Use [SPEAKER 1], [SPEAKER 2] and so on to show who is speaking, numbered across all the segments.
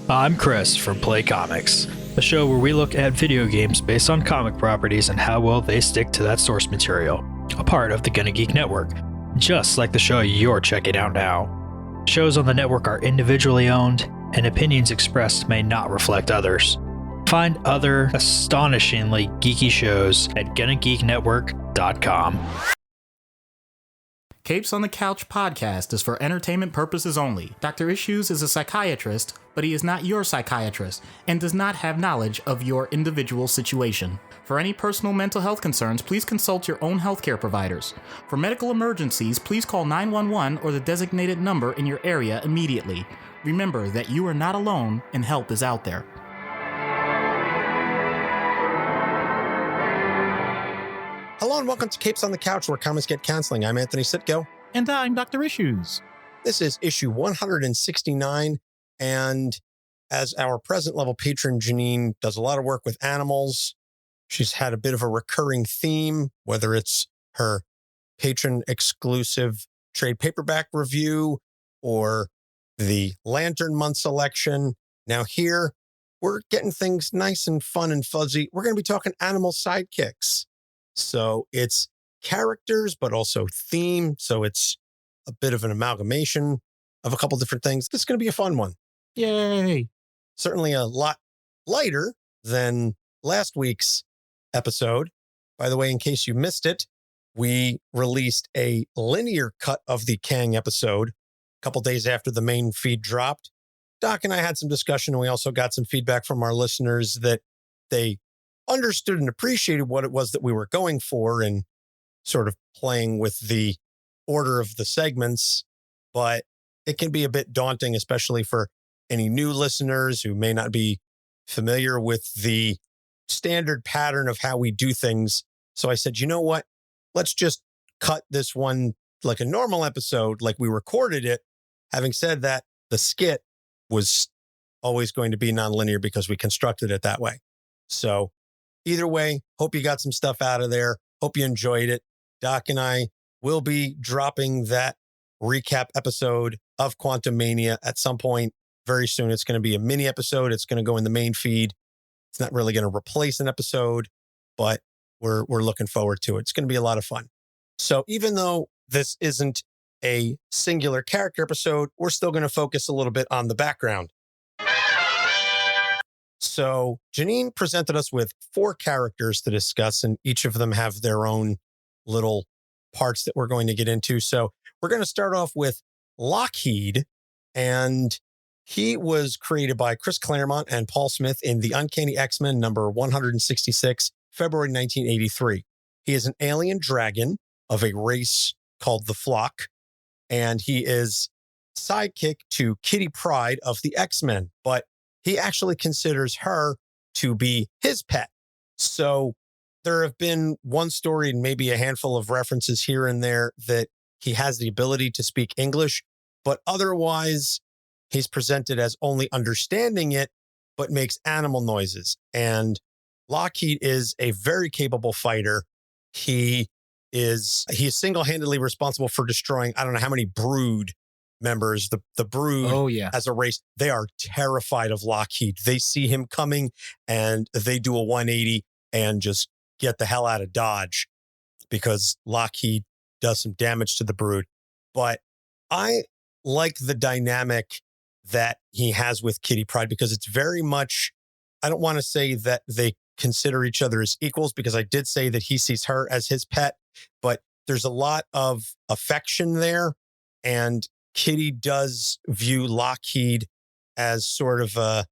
[SPEAKER 1] I'm Chris from Play Comics, a show where we look at video games based on comic properties and how well they stick to that source material, a part of the Gonna Geek Network, just like the show you're checking out now. Shows on the network are individually owned, and opinions expressed may not reflect others. Find other astonishingly geeky shows at GonnaGeekNetwork.com.
[SPEAKER 2] Capes on the Couch podcast is for entertainment purposes only. Dr. Issues is a psychiatrist, but he is not your psychiatrist and does not have knowledge of your individual situation. For any personal mental health concerns, please consult your own healthcare providers. For medical emergencies, please call 911 or the designated number in your area immediately. Remember that you are not alone and help is out there.
[SPEAKER 3] Hello and welcome to Capes on the Couch, where comics get counseling. I'm Anthony Sitko.
[SPEAKER 2] And I'm Dr. Issues.
[SPEAKER 3] This is issue 169, and as our present level patron, Janine does a lot of work with animals. She's had a bit of a recurring theme, whether it's her patron exclusive trade paperback review or the Lantern Month selection. Now here, we're getting things nice and fun and fuzzy. We're going to be talking animal sidekicks. So it's characters, but also theme. So it's a bit of an amalgamation of a couple different things. This is going to be a fun one.
[SPEAKER 2] Yay!
[SPEAKER 3] Certainly a lot lighter than last week's episode. By the way, in case you missed it, we released a linear cut of the Kang episode a couple days after the main feed dropped. Doc and I had some discussion, and we also got some feedback from our listeners that they understood and appreciated what it was that we were going for and sort of playing with the order of the segments, but it can be a bit daunting, especially for any new listeners who may not be familiar with the standard pattern of how we do things. So I said, you know what? Let's just cut this one like a normal episode, like we recorded it. Having said that, the skit was always going to be nonlinear because we constructed it that way. So either way, hope you got some stuff out of there. Hope you enjoyed it. Doc and I will be dropping that recap episode of Quantum Mania at some point very soon. It's going to be a mini episode. It's going to go in the main feed. It's not really going to replace an episode, but we're looking forward to it. It's going to be a lot of fun. So even though this isn't a singular character episode, we're still going to focus a little bit on the background. So Janine presented us with 4 characters to discuss, and each of them have their own little parts that we're going to get into. So we're going to start off with Lockheed, and he was created by Chris Claremont and Paul Smith in the Uncanny X-Men number 166, February 1983. He is an alien dragon of a race called the Flock, and he is sidekick to Kitty Pryde of the X-Men, but he actually considers her to be his pet. So there have been one story and maybe a handful of references here and there that he has the ability to speak English, but otherwise he's presented as only understanding it, but makes animal noises. And Lockheed is a very capable fighter. He is single-handedly responsible for destroying, I don't know how many brood members, the brood as a race. They are terrified of Lockheed. They see him coming and they do a 180 and just get the hell out of Dodge because Lockheed does some damage to the brood. But I like the dynamic that he has with Kitty Pryde because it's very much, I don't want to say that they consider each other as equals because I did say that he sees her as his pet, but there's a lot of affection there. And Kitty does view Lockheed as sort of a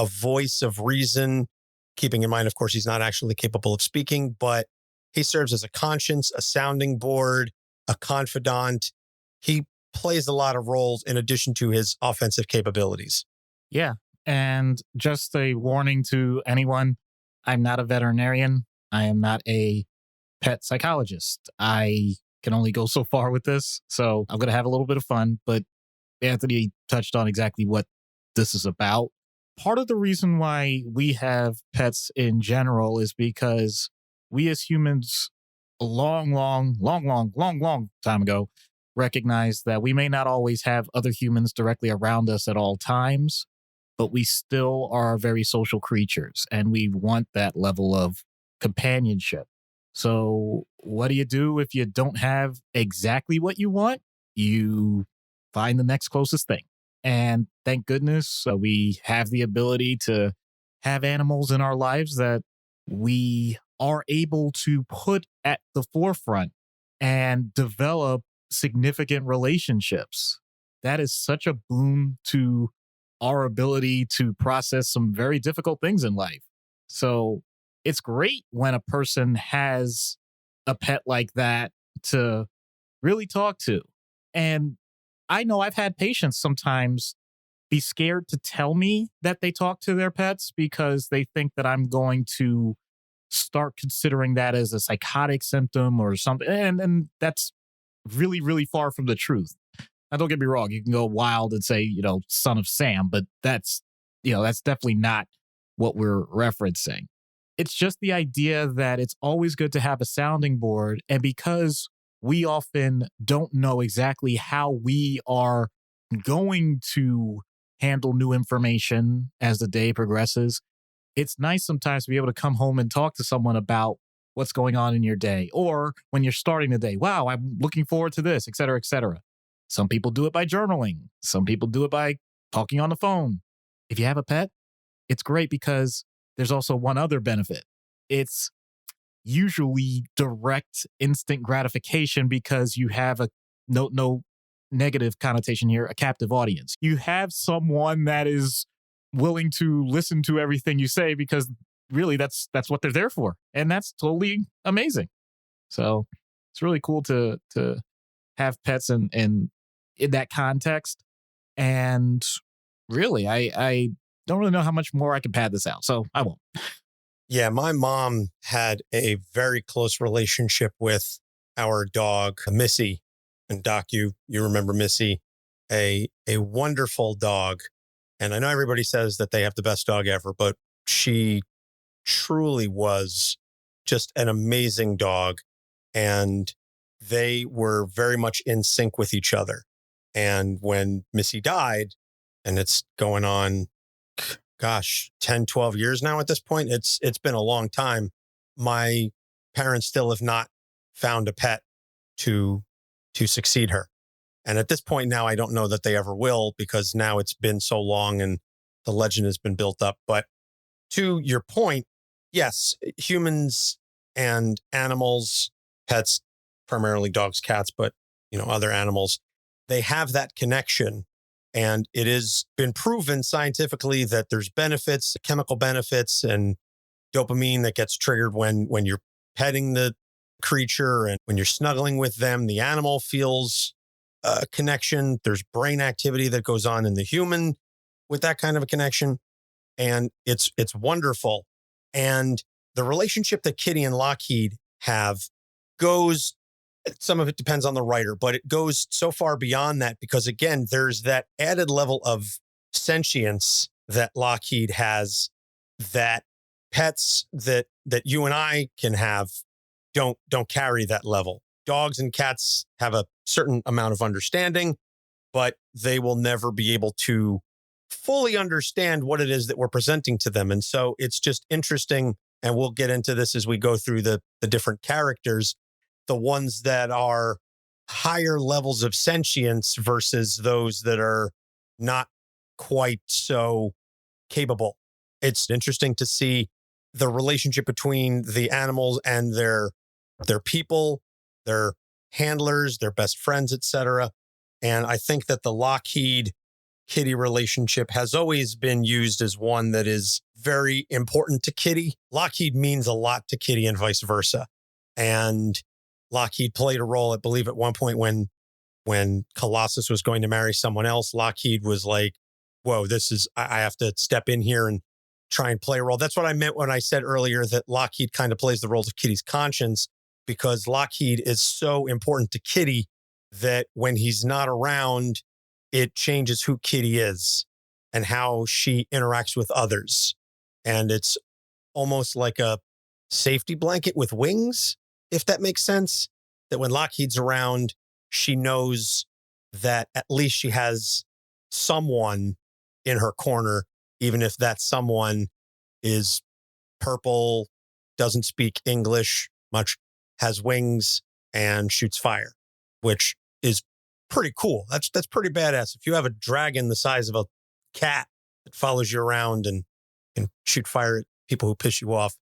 [SPEAKER 3] voice of reason, keeping in mind, of course, he's not actually capable of speaking, but he serves as a conscience, a sounding board, a confidant. He plays a lot of roles in addition to his offensive capabilities.
[SPEAKER 2] Yeah. And just a warning to anyone, I'm not a veterinarian. I am not a pet psychologist. I can only go so far with this. So I'm going to have a little bit of fun, but Anthony touched on exactly what this is about. Part of the reason why we have pets in general is because we as humans a long time ago recognized that we may not always have other humans directly around us at all times. but we still are very social creatures and we want that level of companionship. So, what do you do if you don't have exactly what you want? You find the next closest thing. And thank goodness we have the ability to have animals in our lives that we are able to put at the forefront and develop significant relationships. That is such a boon to our ability to process some very difficult things in life. So it's great when a person has a pet like that to really talk to. And I know I've had patients sometimes be scared to tell me that they talk to their pets because they think that I'm going to start considering that as a psychotic symptom or something. And that's really, really far from the truth. Now, don't get me wrong. You can go wild and say, son of Sam, but that's definitely not what we're referencing. It's just the idea that it's always good to have a sounding board. And because we often don't know exactly how we are going to handle new information as the day progresses, it's nice sometimes to be able to come home and talk to someone about what's going on in your day, or when you're starting the day, wow, I'm looking forward to this, et cetera, et cetera. Some people do it by journaling. Some people do it by talking on the phone. If you have a pet, it's great because there's also one other benefit. It's usually direct, instant gratification because you have a no negative connotation here, a captive audience. You have someone that is willing to listen to everything you say because really that's what they're there for. And that's totally amazing. So it's really cool to have pets in that context. And really, I don't really know how much more I can pad this out, so I won't.
[SPEAKER 3] Yeah, my mom had a very close relationship with our dog, Missy. And Doc, you remember Missy, a wonderful dog. And I know everybody says that they have the best dog ever, but she truly was just an amazing dog. And they were very much in sync with each other. And when Missy died, and it's going on, 10, 12 years now at this point, it's been a long time. My parents still have not found a pet to succeed her. And at this point now, I don't know that they ever will because now it's been so long and the legend has been built up. But to your point, yes, humans and animals, pets, primarily dogs, cats, but other animals, they have that connection. And it has been proven scientifically that there's benefits, chemical benefits, and dopamine that gets triggered when you're petting the creature and when you're snuggling with them. The animal feels a connection. There's brain activity that goes on in the human with that kind of a connection. And it's wonderful. And the relationship that Kitty and Lockheed have goes, some of it depends on the writer, but it goes so far beyond that because, again, there's that added level of sentience that Lockheed has that pets that you and I can have don't carry that level. Dogs and cats have a certain amount of understanding, but they will never be able to fully understand what it is that we're presenting to them. And so it's just interesting, and we'll get into this as we go through the different characters, the ones that are higher levels of sentience versus those that are not quite so capable. It's interesting to see the relationship between the animals and their people, their handlers, their best friends, etc. And I think that the Lockheed Kitty relationship has always been used as one that is very important to Kitty. Lockheed means a lot to Kitty and vice versa. And Lockheed played a role, I believe, at one point when Colossus was going to marry someone else. Lockheed was like, whoa, I have to step in here and try and play a role. That's what I meant when I said earlier that Lockheed kind of plays the roles of Kitty's conscience, because Lockheed is so important to Kitty that when he's not around, it changes who Kitty is and how she interacts with others. And it's almost like a safety blanket with wings, if that makes sense, that when Lockheed's around, she knows that at least she has someone in her corner even if that someone is purple, doesn't speak English much, has wings, and shoots fire, which is pretty cool. That's pretty badass. If you have a dragon the size of a cat that follows you around and can shoot fire at people who piss you off,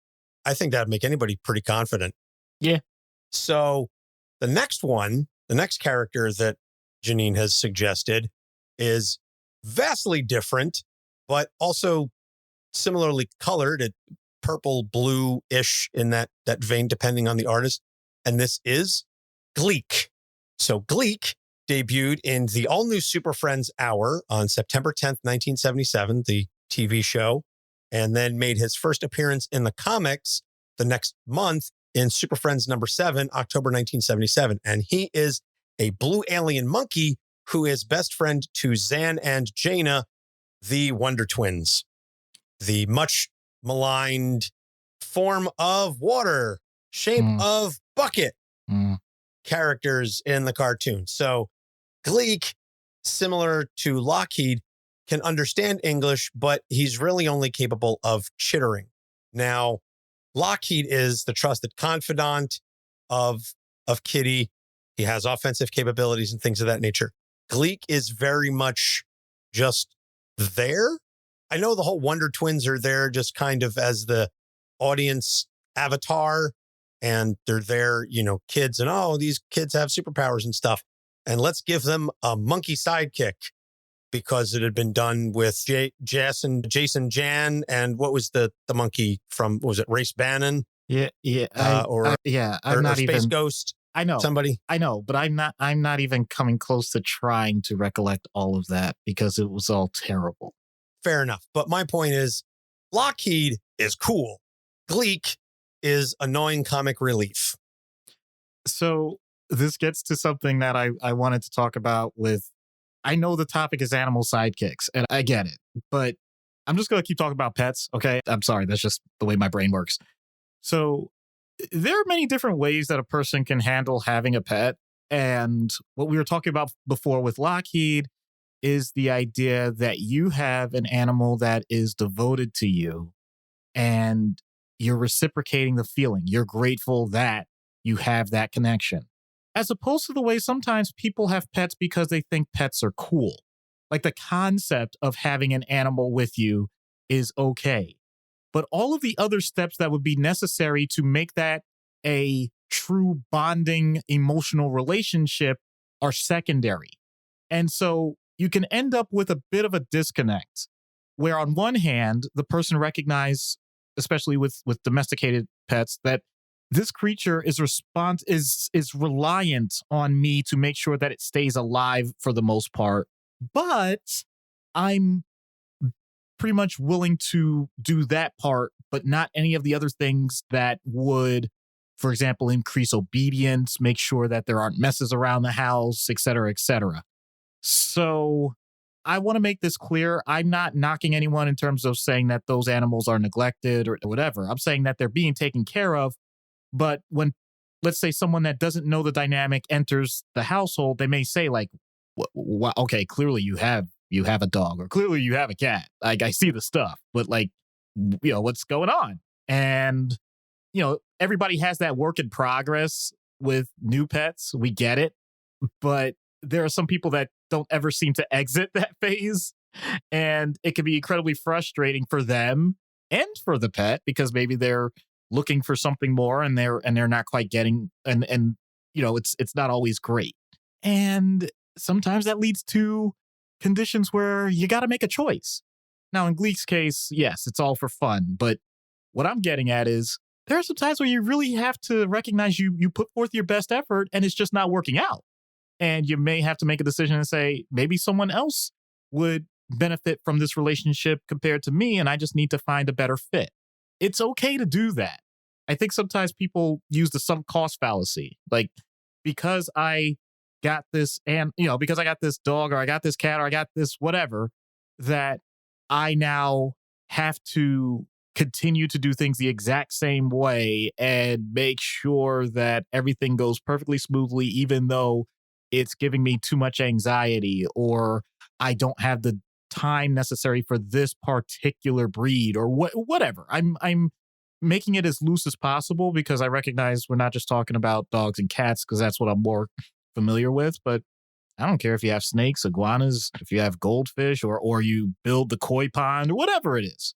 [SPEAKER 3] I think that'd make anybody pretty confident.
[SPEAKER 2] Yeah.
[SPEAKER 3] So the next character that Janine has suggested is vastly different, but also similarly colored at purple, blue-ish in that vein, depending on the artist. And this is Gleek. So Gleek debuted in the all-new Super Friends Hour on September 10th, 1977, the TV show, and then made his first appearance in the comics the next month in Super Friends number 7, October 1977. And he is a blue alien monkey who is best friend to Zan and Jayna, the Wonder Twins, the much maligned form of water, shape of bucket characters in the cartoon. So Gleek, similar to Lockheed, can understand English, but he's really only capable of chittering. Now, Lockheed is the trusted confidant of Kitty. He has offensive capabilities and things of that nature. Gleek is very much just there. I know the whole Wonder Twins are there just kind of as the audience avatar, and they're there, kids, and these kids have superpowers and stuff. And let's give them a monkey sidekick, because it had been done with Jason Jan, and what was the monkey from, was it Race Bannon?
[SPEAKER 2] Yeah. I'm not
[SPEAKER 3] Space
[SPEAKER 2] even
[SPEAKER 3] Ghost.
[SPEAKER 2] I know
[SPEAKER 3] Somebody.
[SPEAKER 2] I know, but I'm not even coming close to trying to recollect all of that because it was all terrible.
[SPEAKER 3] Fair enough. But my point is, Lockheed is cool. Gleek is annoying comic relief.
[SPEAKER 2] So this gets to something that I wanted to talk about with, I know the topic is animal sidekicks, and I get it, but I'm just going to keep talking about pets, okay? I'm sorry, that's just the way my brain works. So there are many different ways that a person can handle having a pet, and what we were talking about before with Lockheed is the idea that you have an animal that is devoted to you, and you're reciprocating the feeling. You're grateful that you have that connection. As opposed to the way sometimes people have pets because they think pets are cool. Like the concept of having an animal with you is okay. But all of the other steps that would be necessary to make that a true bonding emotional relationship are secondary. And so you can end up with a bit of a disconnect where on one hand, the person recognizes, especially with domesticated pets, that this creature is reliant on me to make sure that it stays alive for the most part, but I'm pretty much willing to do that part, but not any of the other things that would, for example, increase obedience, make sure that there aren't messes around the house, et cetera, et cetera. So I want to make this clear. I'm not knocking anyone in terms of saying that those animals are neglected or whatever. I'm saying that they're being taken care of. But when, let's say, someone that doesn't know the dynamic enters the household, they may say like, okay, clearly you have a dog, or clearly you have a cat. Like, I see the stuff, but like, what's going on? And, everybody has that work in progress with new pets. We get it. But there are some people that don't ever seem to exit that phase. And it can be incredibly frustrating for them and for the pet, because maybe they're looking for something more and they're not quite getting, and it's not always great. And sometimes that leads to conditions where you got to make a choice. Now, in Gleek's case, yes, it's all for fun. But what I'm getting at is there are some times where you really have to recognize you put forth your best effort and it's just not working out. And you may have to make a decision and say, maybe someone else would benefit from this relationship compared to me, and I just need to find a better fit. It's okay to do that. I think sometimes people use the sunk cost fallacy. Like, because I got this, and because I got this dog, or I got this cat, or I got this whatever, that I now have to continue to do things the exact same way and make sure that everything goes perfectly smoothly, even though it's giving me too much anxiety, or I don't have the time necessary for this particular breed or whatever. I'm making it as loose as possible because I recognize we're not just talking about dogs and cats because that's what I'm more familiar with, but I don't care if you have snakes, iguanas, if you have goldfish, or you build the koi pond, whatever it is.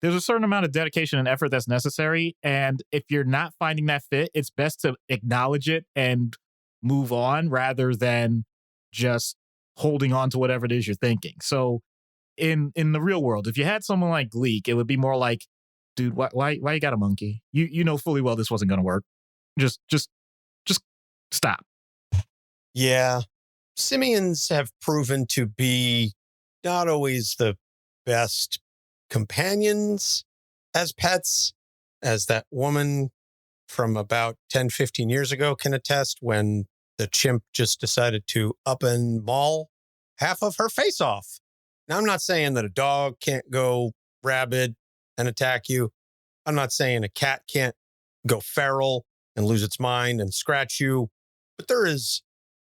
[SPEAKER 2] There's a certain amount of dedication and effort that's necessary. And if you're not finding that fit, it's best to acknowledge it and move on rather than just holding on to whatever it is you're thinking. So in the real world, if you had someone like Gleek, it would be more like, dude, why you got a monkey? You know fully well this wasn't going to work. Just stop.
[SPEAKER 3] Yeah. Simians have proven to be not always the best companions as pets, as that woman from about 10, 15 years ago can attest when the chimp just decided to up and maul half of her face off. Now, I'm not saying that a dog can't go rabid and attack you. I'm not saying a cat can't go feral and lose its mind and scratch you. But there is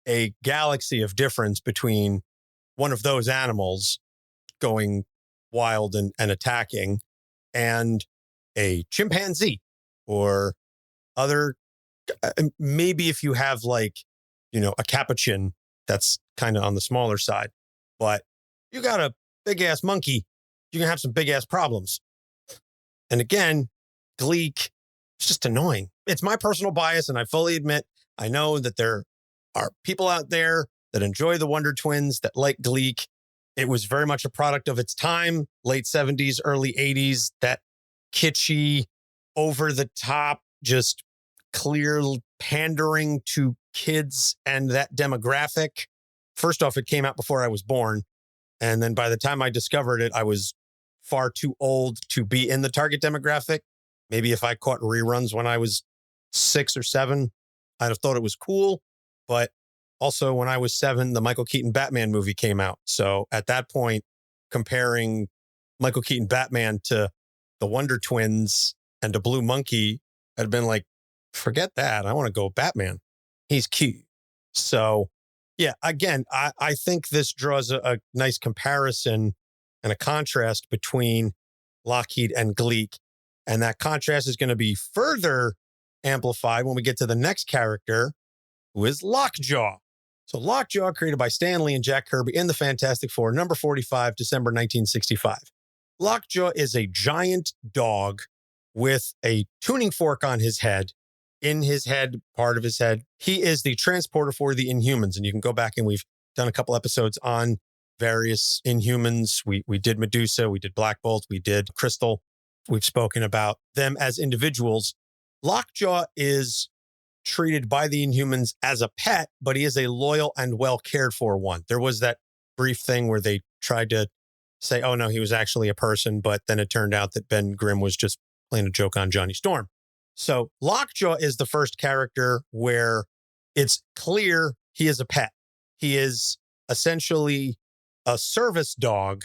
[SPEAKER 3] a galaxy of difference between one of those animals going wild and attacking and a chimpanzee or other. Maybe if you have like, a capuchin, that's kind of on the smaller side. But you got a big ass monkey, you can have some big ass problems. And again, Gleek, it's just annoying. It's my personal bias, and I fully admit, I know that there are people out there that enjoy the Wonder Twins, that like Gleek. It was very much a product of its time, late 70s, early 80s, that kitschy, over the top, just clear pandering to kids and that demographic. First off, it came out before I was born. And then by the time I discovered it, I was far too old to be in the target demographic. Maybe if I caught reruns when I was 6 or 7, I'd have thought it was cool. But also when I was 7, the Michael Keaton Batman movie came out. So at that point, comparing Michael Keaton Batman to the Wonder Twins and a Blue Monkey, I'd been like, forget that. I want to go Batman. He's cute. So yeah, again, I think this draws a nice comparison and a contrast between Lockheed and Gleek. And that contrast is going to be further amplified when we get to the next character, who is Lockjaw. So Lockjaw, created by Stan Lee and Jack Kirby in the Fantastic Four, number 45, December 1965. Lockjaw is a giant dog with a tuning fork on his head. In his head, part of his head, he is the transporter for the Inhumans. And you can go back and we've done a couple episodes on various Inhumans. We did Medusa, we did Black Bolt, we did Crystal. We've spoken about them as individuals. Lockjaw is treated by the Inhumans as a pet, but he is a loyal and well cared for one. There was that brief thing where they tried to say, oh no, he was actually a person, but then it turned out that Ben Grimm was just playing a joke on Johnny Storm. So Lockjaw is the first character where it's clear he is a pet. He is essentially a service dog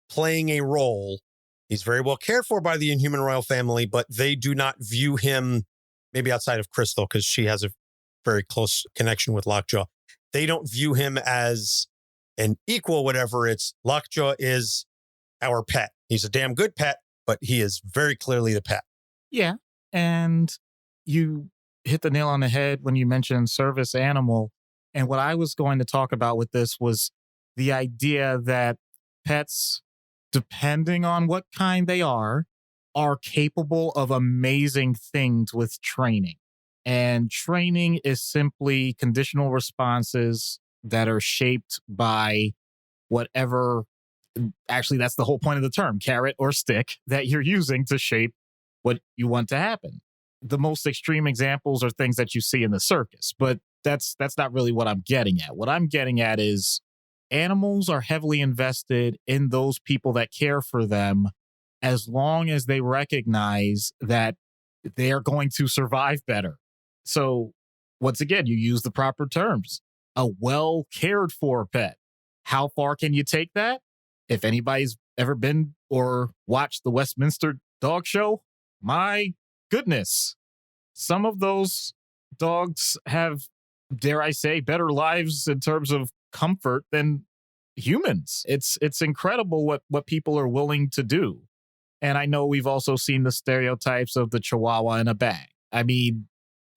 [SPEAKER 3] playing a role. He's very well cared for by the Inhuman royal family, but they do not view him, maybe outside of Crystal, because she has a very close connection with Lockjaw. They don't view him as an equal, whatever. It's Lockjaw is our pet. He's a damn good pet, but he is very clearly the pet.
[SPEAKER 2] Yeah. And you hit the nail on the head when you mentioned service animal. And what I was going to talk about with this was the idea that pets, depending on what kind they are capable of amazing things with training. And training is simply conditional responses that are shaped by whatever, actually, that's the whole point of the term, carrot or stick, that you're using to shape what you want to happen. The most extreme examples are things that you see in the circus, but that's not really what I'm getting at. What I'm getting at is animals are heavily invested in those people that care for them as long as they recognize that they are going to survive better. So once again, you use the proper terms. A well cared for pet. How far can you take that? If anybody's ever been or watched the Westminster Dog Show, my goodness, some of those dogs have, dare I say, better lives in terms of comfort than humans. It's incredible what people are willing to do. And I know we've also seen the stereotypes of the Chihuahua in a bag. I mean,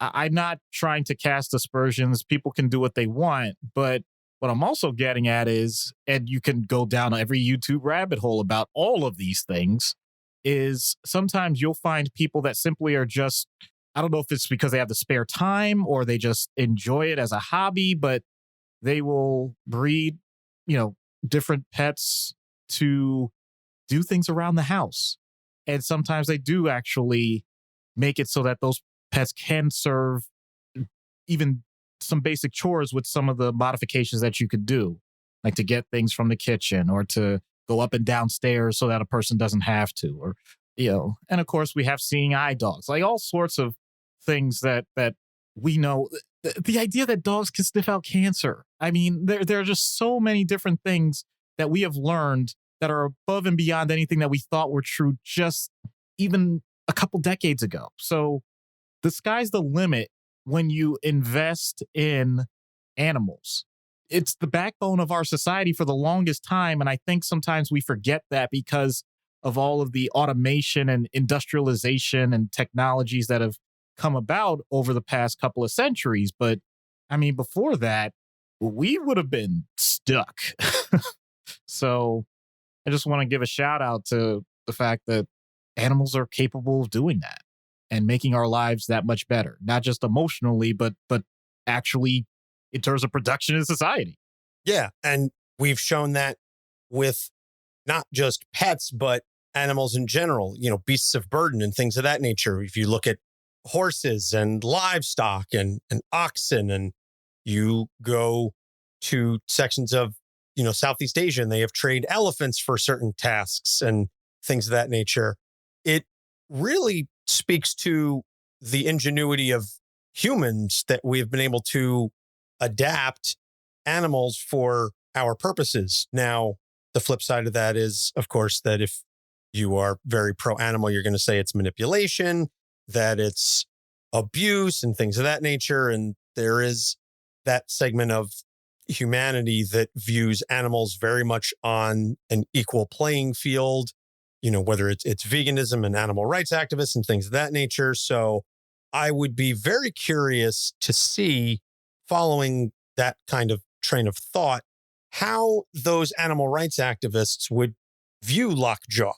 [SPEAKER 2] I'm not trying to cast aspersions. People can do what they want, but what I'm also getting at is, and you can go down every YouTube rabbit hole about all of these things, is sometimes you'll find people that simply are just, I don't know if it's because they have the spare time or they just enjoy it as a hobby, but they will breed, different pets to do things around the house. And sometimes they do actually make it so that those pets can serve even some basic chores with some of the modifications that you could do, like to get things from the kitchen or to go up and down stairs so that a person doesn't have to, or, and of course we have seeing eye dogs, like all sorts of things that we know. The idea that dogs can sniff out cancer. I mean, there are just so many different things that we have learned that are above and beyond anything that we thought were true just even a couple decades ago. So the sky's the limit when you invest in animals. It's the backbone of our society for the longest time. And I think sometimes we forget that because of all of the automation and industrialization and technologies that have come about over the past couple of centuries. But I mean, before that, we would have been stuck. So I just want to give a shout out to the fact that animals are capable of doing that and making our lives that much better, not just emotionally, but actually in terms of production in society.
[SPEAKER 3] Yeah. And we've shown that with not just pets, but animals in general, beasts of burden and things of that nature. If you look at horses and livestock and oxen, and you go to sections of, Southeast Asia, and they have trained elephants for certain tasks and things of that nature. It really speaks to the ingenuity of humans that we've been able to adapt animals for our purposes. Now, the flip side of that is, of course, that if you are very pro-animal, you're going to say it's manipulation, that it's abuse and things of that nature. And there is that segment of humanity that views animals very much on an equal playing field, whether it's veganism and animal rights activists and things of that nature. So I would be very curious to see, following that kind of train of thought, how those animal rights activists would view Lockjaw.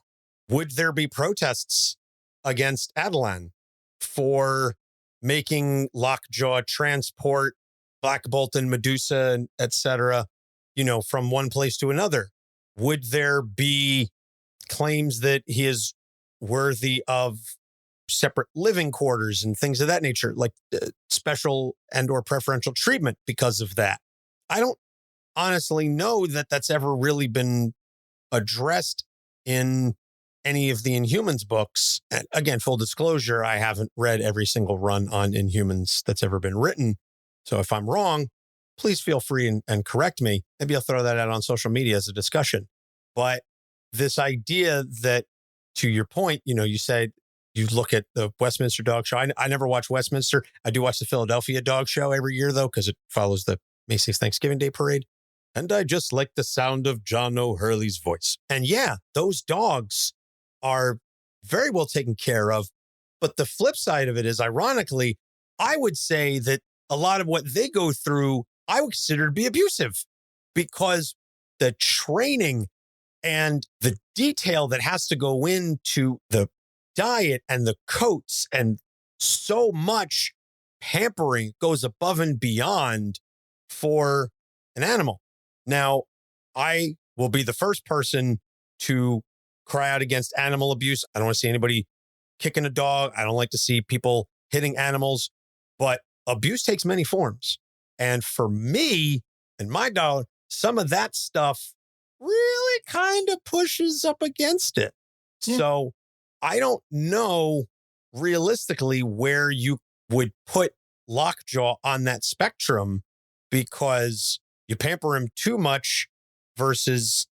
[SPEAKER 3] Would there be protests against Adelan for making Lockjaw transport Black Bolt and Medusa, and et cetera, from one place to another? Would there be claims that he is worthy of separate living quarters and things of that nature, like special and or preferential treatment because of that? I don't honestly know that that's ever really been addressed in any of the Inhumans books. And again, full disclosure, I haven't read every single run on Inhumans that's ever been written. So if I'm wrong, please feel free and correct me. Maybe I'll throw that out on social media as a discussion. But this idea that, to your point, you said you look at the Westminster Dog Show. I never watch Westminster. I do watch the Philadelphia Dog Show every year, though, because it follows the Macy's Thanksgiving Day Parade. And I just like the sound of John O'Hurley's voice. And yeah, those dogs are very well taken care of. But the flip side of it is, ironically, I would say that a lot of what they go through, I would consider to be abusive, because the training and the detail that has to go into the diet and the coats and so much pampering goes above and beyond for an animal. Now, I will be the first person to cry out against animal abuse. I don't want to see anybody kicking a dog. I don't like to see people hitting animals, but abuse takes many forms. And for me and my dollar, some of that stuff really kind of pushes up against it. Yeah. So I don't know realistically where you would put Lockjaw on that spectrum, because you pamper him too much versus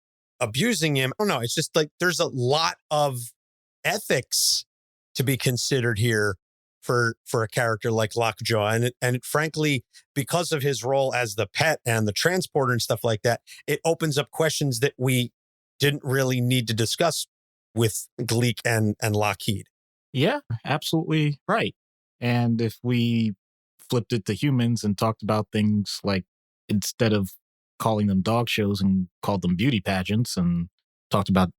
[SPEAKER 3] abusing him. I don't know. It's just like there's a lot of ethics to be considered here for a character like Lockjaw. And frankly, because of his role as the pet and the transporter and stuff like that, it opens up questions that we didn't really need to discuss with Gleek and Lockheed.
[SPEAKER 2] Yeah, absolutely right. And if we flipped it to humans and talked about things like, instead of calling them dog shows and called them beauty pageants, and talked about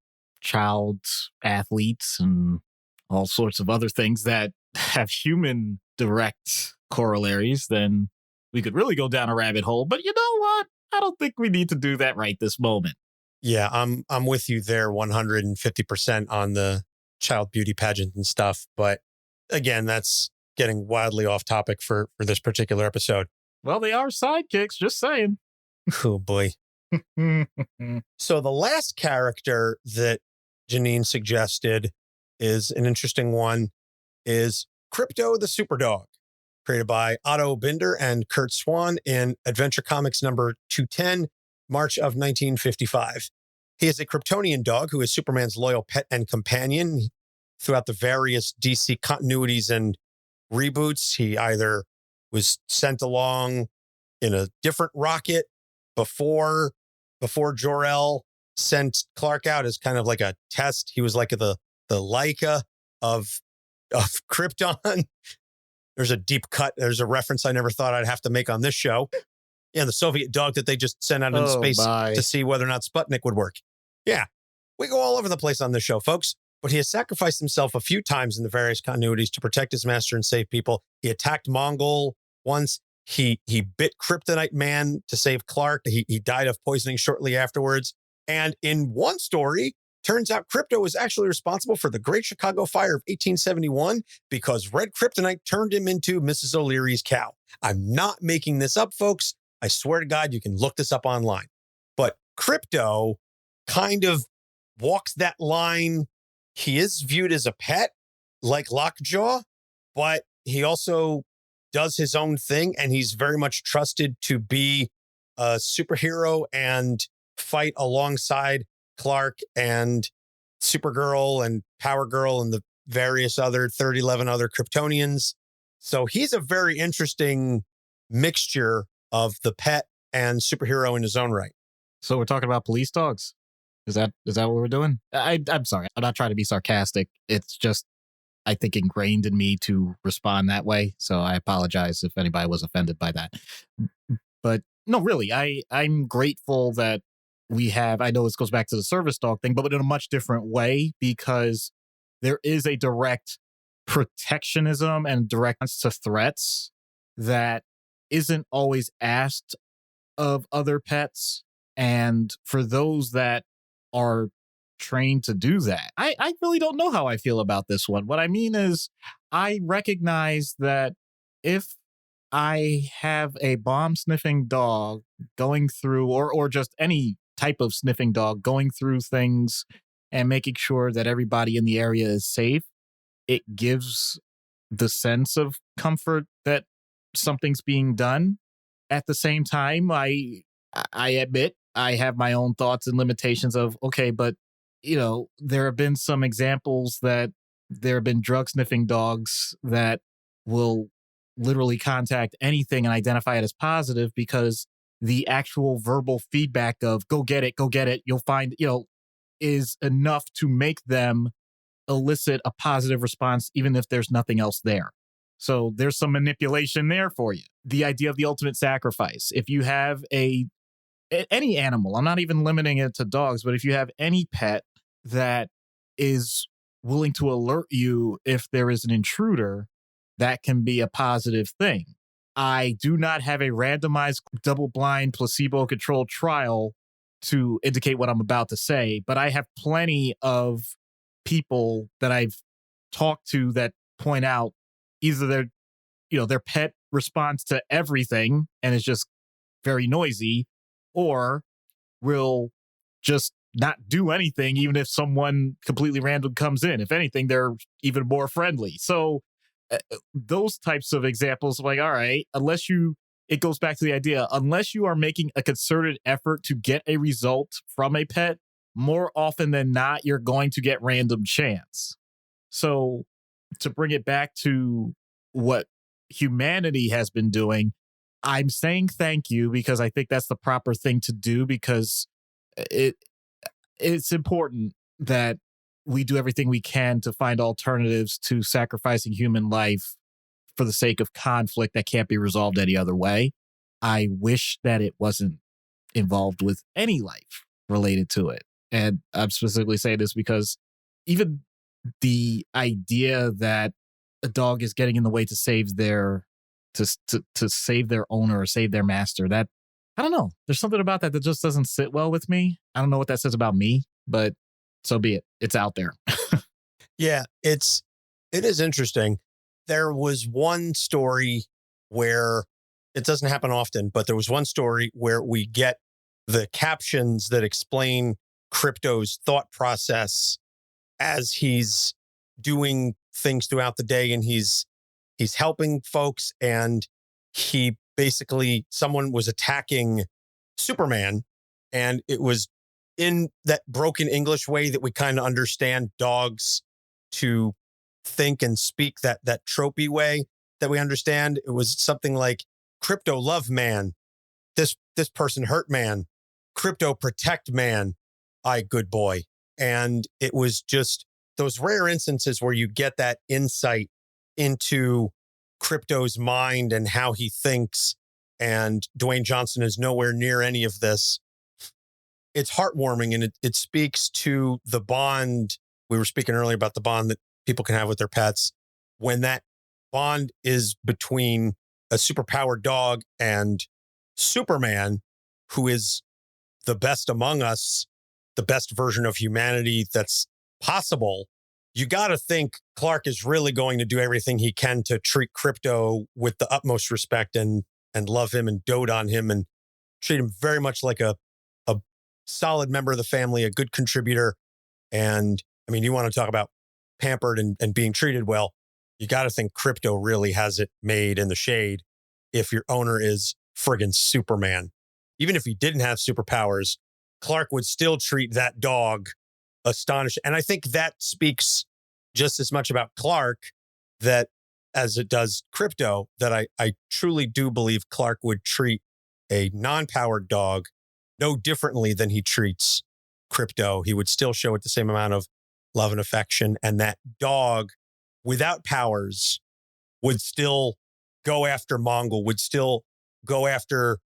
[SPEAKER 2] child athletes and all sorts of other things that have human direct corollaries, then we could really go down a rabbit hole. But you know what? I don't think we need to do that right this moment.
[SPEAKER 3] Yeah, I'm with you there 150% on the child beauty pageant and stuff. But again, that's getting wildly off topic for this particular episode.
[SPEAKER 2] Well, they are sidekicks, just saying.
[SPEAKER 3] Oh boy. So the last character that Janine suggested is an interesting one, is Krypto the Superdog, created by Otto Binder and Kurt Swan in Adventure Comics number 210, March of 1955. He is a Kryptonian dog who is Superman's loyal pet and companion. Throughout the various DC continuities and reboots, he either was sent along in a different rocket before Jor-El sent Clark out as kind of like a test. He was like the Laika of Krypton. There's a deep cut. There's a reference I never thought I'd have to make on this show. Yeah, the Soviet dog that they just sent out into space to see whether or not Sputnik would work. Yeah, we go all over the place on this show, folks. But he has sacrificed himself a few times in the various continuities to protect his master and save people. He attacked Mongol once. He bit Kryptonite Man to save Clark. He died of poisoning shortly afterwards. And in one story, turns out Krypto was actually responsible for the Great Chicago Fire of 1871 because red kryptonite turned him into Mrs. O'Leary's cow. I'm not making this up, folks. I swear to God, you can look this up online. But Krypto kind of walks that line. He is viewed as a pet like Lockjaw, but he also does his own thing, and he's very much trusted to be a superhero and fight alongside Clark and Supergirl and Power Girl and the various other 11 other Kryptonians. So he's a very interesting mixture of the pet and superhero in his own right.
[SPEAKER 2] So we're talking about police dogs. Is that what we're doing? I'm sorry. I'm not trying to be sarcastic. It's just, I think, ingrained in me to respond that way. So I apologize if anybody was offended by that. But no, really, I'm grateful that we have, I know this goes back to the service dog thing, but in a much different way, because there is a direct protectionism and direct to threats that isn't always asked of other pets. And for those that are trained to do that, I really don't know how I feel about this one. What I mean is, I recognize that if I have a bomb sniffing dog going through, or just any type of sniffing dog going through things and making sure that everybody in the area is safe, it gives the sense of comfort that something's being done. At the same time, I admit I have my own thoughts and limitations of, okay, but there have been some examples that there have been drug sniffing dogs that will literally contact anything and identify it as positive because the actual verbal feedback of go get it, you'll find, is enough to make them elicit a positive response, even if there's nothing else there. So there's some manipulation there for you. The idea of the ultimate sacrifice. If you have any animal, I'm not even limiting it to dogs, but if you have any pet that is willing to alert you if there is an intruder, that can be a positive thing. I do not have a randomized, double-blind, placebo-controlled trial to indicate what I'm about to say, but I have plenty of people that I've talked to that point out either their pet responds to everything and is just very noisy, or will just not do anything even if someone completely random comes in. If anything, they're even more friendly. So those types of examples, like, all right, it goes back to the idea, unless you are making a concerted effort to get a result from a pet, more often than not, you're going to get random chance. So to bring it back to what humanity has been doing. I'm saying thank you because I think that's the proper thing to do, because it's important that we do everything we can to find alternatives to sacrificing human life for the sake of conflict that can't be resolved any other way. I wish that it wasn't involved with any life related to it. And I'm specifically saying this because even the idea that a dog is getting in the way to save their to save their owner or save their master, that, I don't know. There's something about that just doesn't sit well with me. I don't know what that says about me, but so be it. It's out there.
[SPEAKER 3] Yeah, it is interesting. There was one story where, it doesn't happen often, but there was one story where we get the captions that explain Krypto's thought process as he's doing things throughout the day, and he's helping folks, and he basically, someone was attacking Superman, and it was in that broken English way that we kind of understand dogs to think and speak, that tropey way that we understand. It was something like, Krypto love man, this person hurt man, Krypto protect man, I good boy. And it was just those rare instances where you get that insight into Krypto's mind and how he thinks. And Dwayne Johnson is nowhere near any of this. It's heartwarming, and it speaks to the bond. We were speaking earlier about the bond that people can have with their pets. When that bond is between a superpowered dog and Superman, who is the best among us, the best version of humanity that's possible, you got to think Clark is really going to do everything he can to treat Krypto with the utmost respect and love him and dote on him and treat him very much like a solid member of the family, a good contributor. And I mean, you want to talk about pampered and being treated well, you got to think Krypto really has it made in the shade if your owner is friggin' Superman. Even if he didn't have superpowers, Clark would still treat that dog astonishing. And I think that speaks just as much about Clark that as it does Krypto, that I truly do believe Clark would treat a non-powered dog no differently than he treats Krypto. He would still show it the same amount of love and affection. And that dog without powers would still go after Mongol, would still go after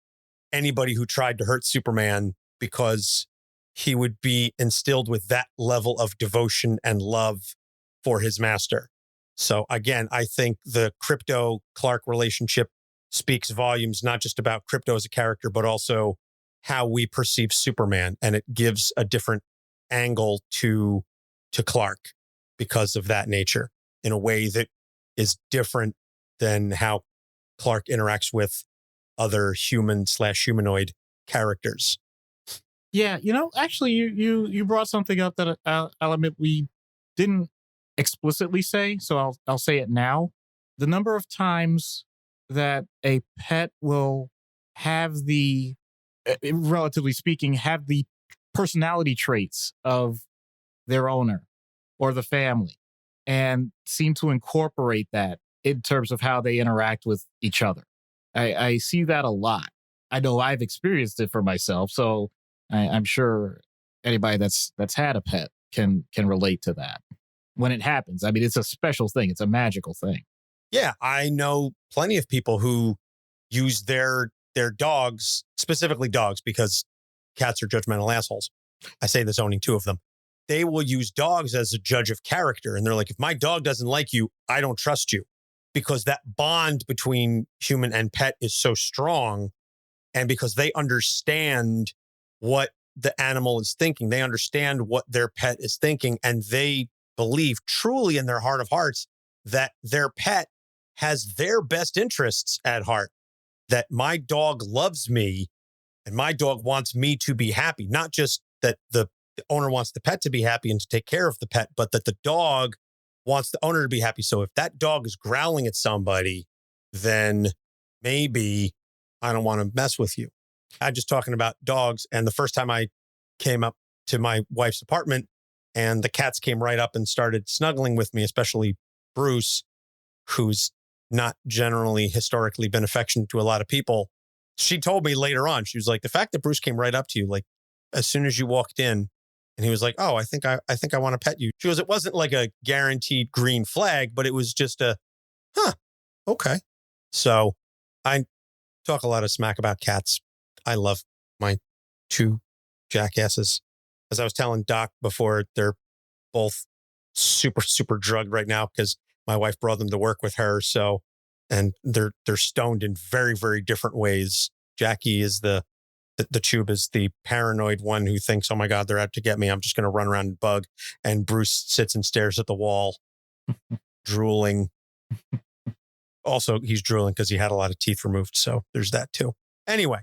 [SPEAKER 3] anybody who tried to hurt Superman, because he would be instilled with that level of devotion and love for his master. So again, I think the Krypto-Clark relationship speaks volumes, not just about Krypto as a character, but also how we perceive Superman. And it gives a different angle to Clark because of that nature, in a way that is different than how Clark interacts with other human/humanoid characters.
[SPEAKER 2] Yeah, actually, you brought something up that I'll admit we didn't explicitly say, so I'll say it now. The number of times that a pet will have the, relatively speaking, have the personality traits of their owner or the family, and seem to incorporate that in terms of how they interact with each other. I see that a lot. I know I've experienced it for myself, so I'm sure anybody that's had a pet can relate to that when it happens. I mean, it's a special thing. It's a magical thing.
[SPEAKER 3] Yeah, I know plenty of people who use their dogs, specifically dogs, because cats are judgmental assholes. I say this owning two of them. They will use dogs as a judge of character. And they're like, if my dog doesn't like you, I don't trust you, because that bond between human and pet is so strong. And because they understand what the animal is thinking, they understand what their pet is thinking, and they believe truly in their heart of hearts that their pet has their best interests at heart, that my dog loves me and my dog wants me to be happy. Not just that the owner wants the pet to be happy and to take care of the pet, but that the dog wants the owner to be happy. So if that dog is growling at somebody, then maybe I don't want to mess with you. I'm just talking about dogs. And the first time I came up to my wife's apartment and the cats came right up and started snuggling with me, especially Bruce, who's not generally historically been affectionate to a lot of people. She told me later on, she was like, the fact that Bruce came right up to you, like as soon as you walked in, and he was like, oh, I think I want to pet you. She goes, it wasn't like a guaranteed green flag, but it was just a, okay. So I talk a lot of smack about cats. I love my two jackasses. As I was telling Doc before, they're both super, super drugged right now because my wife brought them to work with her. So, and they're stoned in very, very different ways. Jackie is the tube is the paranoid one who thinks, oh my God, they're out to get me. I'm just going to run around and bug. And Bruce sits and stares at the wall, drooling. Also, he's drooling because he had a lot of teeth removed. So there's that too. Anyway,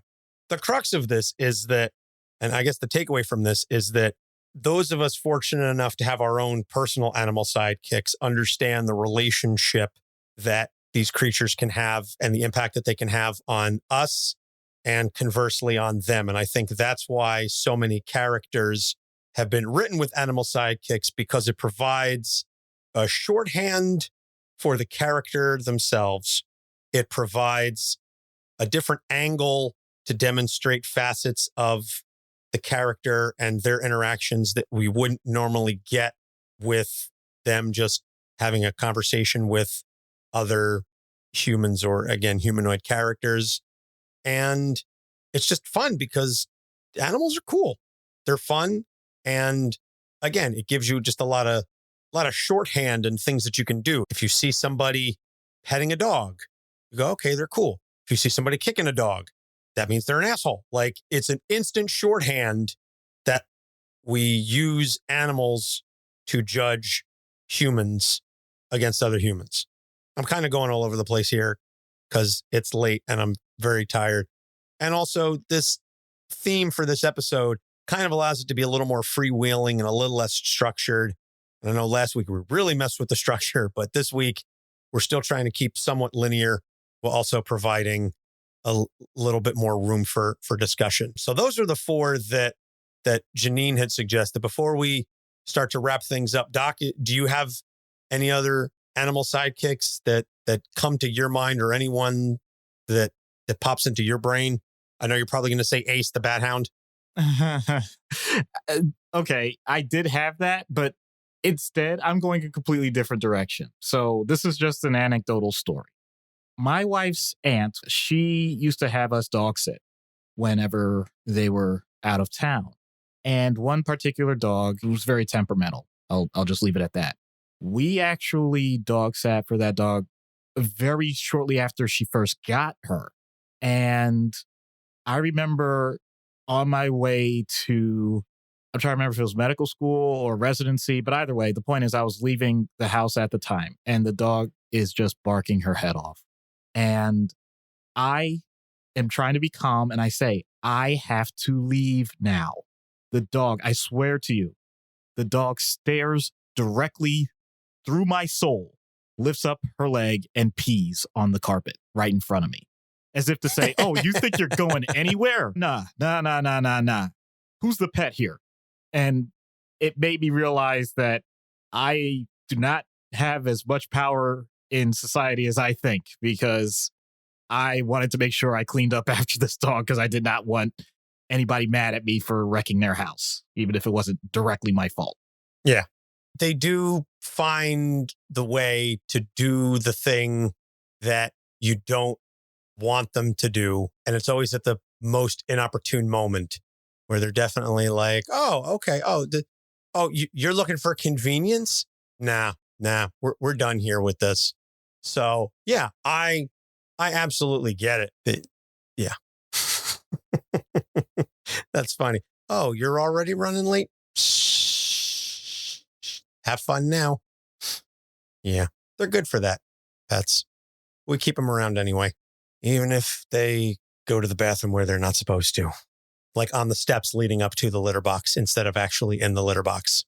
[SPEAKER 3] the crux of this is that, and I guess the takeaway from this is that those of us fortunate enough to have our own personal animal sidekicks understand the relationship that these creatures can have and the impact that they can have on us and conversely on them. And I think that's why so many characters have been written with animal sidekicks, because it provides a shorthand for the character themselves. It provides a different angle to demonstrate facets of the character and their interactions that we wouldn't normally get with them just having a conversation with other humans or, again, humanoid characters. And it's just fun because animals are cool. They're fun. And again, it gives you just a lot of shorthand and things that you can do. If you see somebody petting a dog, you go, okay, they're cool. If you see somebody kicking a dog, that means they're an asshole. Like, it's an instant shorthand that we use animals to judge humans against other humans. I'm kind of going all over the place here because it's late and I'm very tired. And also, this theme for this episode kind of allows it to be a little more freewheeling and a little less structured. And I know last week we really messed with the structure, but this week we're still trying to keep somewhat linear while also providing a little bit more room for discussion. So those are the four that Janine had suggested. Before we start to wrap things up, Doc, do you have any other animal sidekicks that come to your mind, or anyone that pops into your brain? I know you're probably going to say Ace the Bat Hound.
[SPEAKER 2] Okay, I did have that, but instead I'm going a completely different direction. So this is just an anecdotal story. My wife's aunt, she used to have us dog sit whenever they were out of town. And one particular dog was very temperamental. I'll just leave it at that. We actually dog sat for that dog very shortly after she first got her. And I remember on my way to, I'm trying to remember if it was medical school or residency, but either way, the point is I was leaving the house at the time and the dog is just barking her head off. And I am trying to be calm and I say, I have to leave now. The dog, I swear to you, the dog stares directly through my soul, lifts up her leg and pees on the carpet right in front of me. As if to say, oh, you think you're going anywhere? Nah. Who's the pet here? And it made me realize that I do not have as much power in society as I think, because I wanted to make sure I cleaned up after this dog because I did not want anybody mad at me for wrecking their house, even if it wasn't directly my fault.
[SPEAKER 3] Yeah. They do find the way to do the thing that you don't want them to do. And it's always at the most inopportune moment where they're definitely like, oh, okay. You're looking for convenience? Nah, we're done here with this. So yeah, I absolutely get it. Yeah. That's funny. Oh, you're already running late? Shh. Have fun now. Yeah, they're good for that. We keep them around anyway, even if they go to the bathroom where they're not supposed to, like on the steps leading up to the litter box instead of actually in the litter box.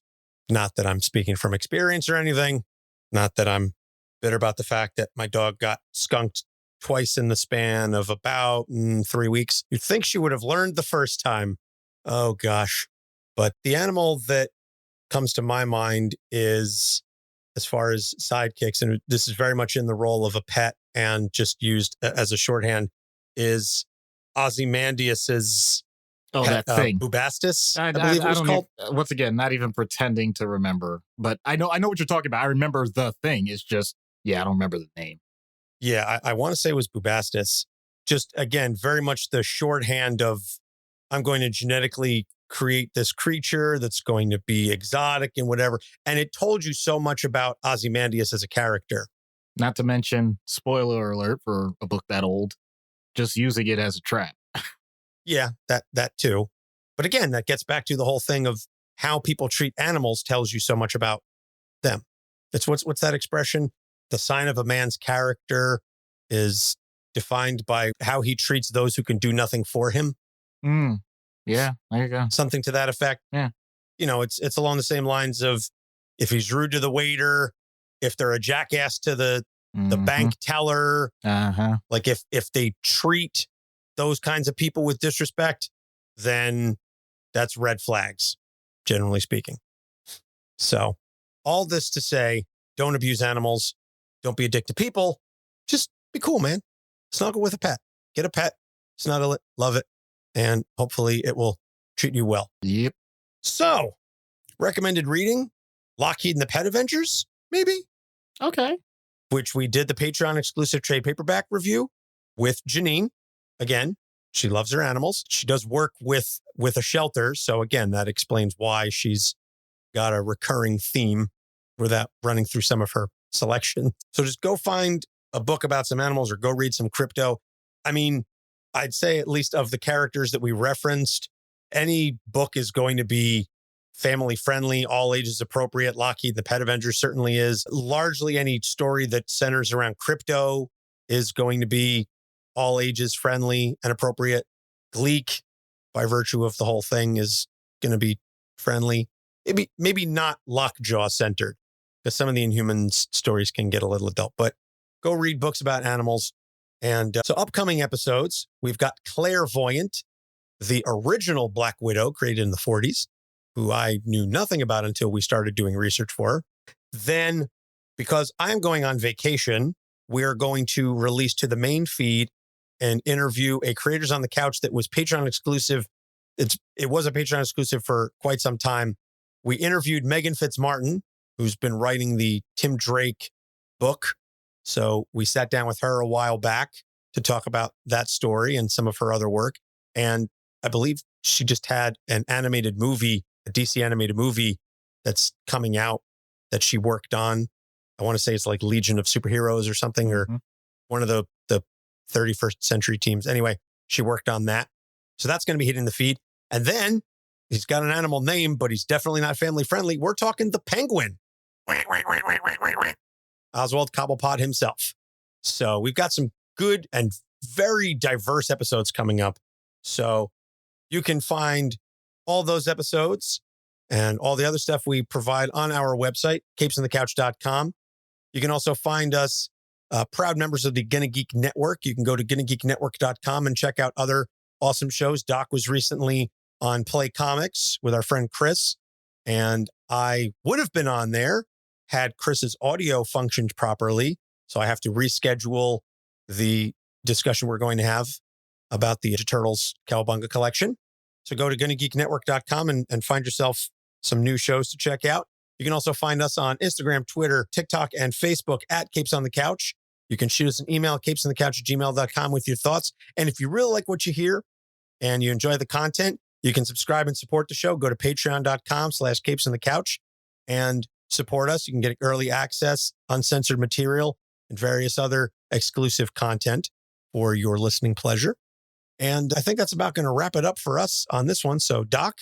[SPEAKER 3] Not that I'm speaking from experience or anything. Not that I'm bitter about the fact that my dog got skunked twice in the span of about 3 weeks. You'd think she would have learned the first time. Oh, gosh. But the animal that comes to my mind is, as far as sidekicks, and this is very much in the role of a pet, and just used as a shorthand, is Ozymandias's
[SPEAKER 2] that thing.
[SPEAKER 3] Bubastis, I
[SPEAKER 2] I
[SPEAKER 3] believe it was
[SPEAKER 2] don't
[SPEAKER 3] called.
[SPEAKER 2] once again, not even pretending to remember, but I know what you're talking about. I remember the thing. It's just, I don't remember the name.
[SPEAKER 3] Yeah, I want to say it was Bubastis. Just, again, very much the shorthand of, I'm going to genetically create this creature that's going to be exotic and whatever. And it told you so much about Ozymandias as a character.
[SPEAKER 2] Not to mention, spoiler alert for a book that old, just using it as a trap.
[SPEAKER 3] Yeah, that too. But again, that gets back to the whole thing of how people treat animals tells you so much about them. It's what's that expression? The sign of a man's character is defined by how he treats those who can do nothing for him.
[SPEAKER 2] Yeah, there you go.
[SPEAKER 3] Something to that effect.
[SPEAKER 2] Yeah.
[SPEAKER 3] It's along the same lines of if he's rude to the waiter, if they're a jackass to the bank teller, like if they treat those kinds of people with disrespect, then that's red flags, generally speaking. So all this to say, don't abuse animals. Don't be a dick to people. Just be cool, man. Snuggle with a pet. Get a pet, snuggle it, love it, and hopefully it will treat you well.
[SPEAKER 2] Yep.
[SPEAKER 3] So, recommended reading, Lockheed and the Pet Avengers, maybe?
[SPEAKER 2] Okay.
[SPEAKER 3] Which we did the Patreon exclusive trade paperback review with Janine. Again, she loves her animals. She does work with a shelter. So again, that explains why she's got a recurring theme without running through some of her selection. So just go find a book about some animals or go read some Krypto. I mean, I'd say at least of the characters that we referenced, any book is going to be family friendly, all ages appropriate. Lockheed, the Pet Avengers certainly is. Largely any story that centers around Krypto is going to be all ages friendly and appropriate. Gleek, by virtue of the whole thing, is going to be friendly. Maybe not Lockjaw centered, because some of the Inhumans stories can get a little adult, but go read books about animals. And so upcoming episodes, we've got Clairvoyant, the original Black Widow created in the 40s, who I knew nothing about until we started doing research for her. Then, because I'm going on vacation, we're going to release to the main feed and interview a Creators on the Couch that was Patreon exclusive. It was a Patreon exclusive for quite some time. We interviewed Megan Fitzmartin, who's been writing the Tim Drake book. So we sat down with her a while back to talk about that story and some of her other work. And I believe she just had an animated movie, a DC animated movie that's coming out that she worked on. I want to say it's like Legion of Superheroes or something, or one of the 31st century teams. Anyway, she worked on that. So that's going to be hitting the feed. And then he's got an animal name, but he's definitely not family friendly. We're talking the penguin. Oswald Cobblepot himself. So we've got some good and very diverse episodes coming up. So you can find all those episodes and all the other stuff we provide on our website, capesonthecouch.com. You can also find us proud members of the Gonna Geek Network. You can go to GonnaGeekNetwork.com and check out other awesome shows. Doc was recently on Play Comics with our friend Chris, and I would have been on there had Chris's audio functioned properly. So I have to reschedule the discussion we're going to have about the Ninja Turtles Cowabunga collection. So go to GonnaGeekNetwork.com and find yourself some new shows to check out. You can also find us on Instagram, Twitter, TikTok, and Facebook at Capes on the Couch. You can shoot us an email, capesonthecouch@gmail.com with your thoughts. And if you really like what you hear and you enjoy the content, you can subscribe and support the show. Go to patreon.com/capesonthecouch and support us. You can get early access, uncensored material, and various other exclusive content for your listening pleasure. And I think that's about going to wrap it up for us on this one. So, Doc?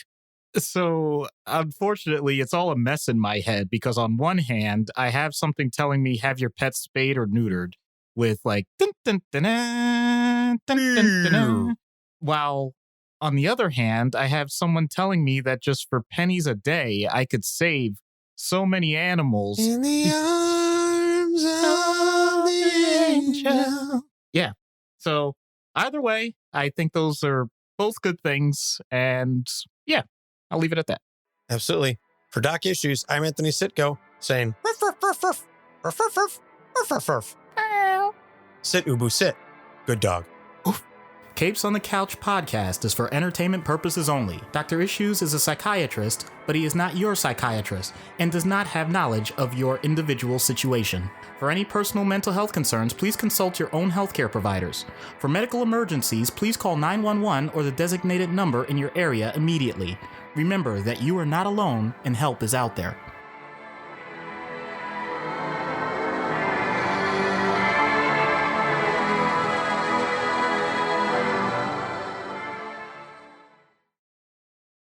[SPEAKER 2] So, unfortunately, it's all a mess in my head because on one hand, I have something telling me have your pet spayed or neutered with like, dun, dun, dun, dun, dun, dun, dun, dun. While on the other hand, I have someone telling me that just for pennies a day, I could save so many animals.
[SPEAKER 3] In the arms of the angel.
[SPEAKER 2] Yeah. So either way, I think those are both good things. And yeah, I'll leave it at that.
[SPEAKER 3] Absolutely. For Doc Issues, I'm Anthony Sitko saying, ruff, ruff, ruff, ruff, ruff, ruff, ruff, ruff, ruff, ruff. Sit, Ubu, sit. Good dog.
[SPEAKER 2] Capes on the Couch podcast is for entertainment purposes only. Dr. Issues is a psychiatrist, but he is not your psychiatrist and does not have knowledge of your individual situation. For any personal mental health concerns, please consult your own healthcare providers. For medical emergencies, please call 911 or the designated number in your area immediately. Remember that you are not alone and help is out there.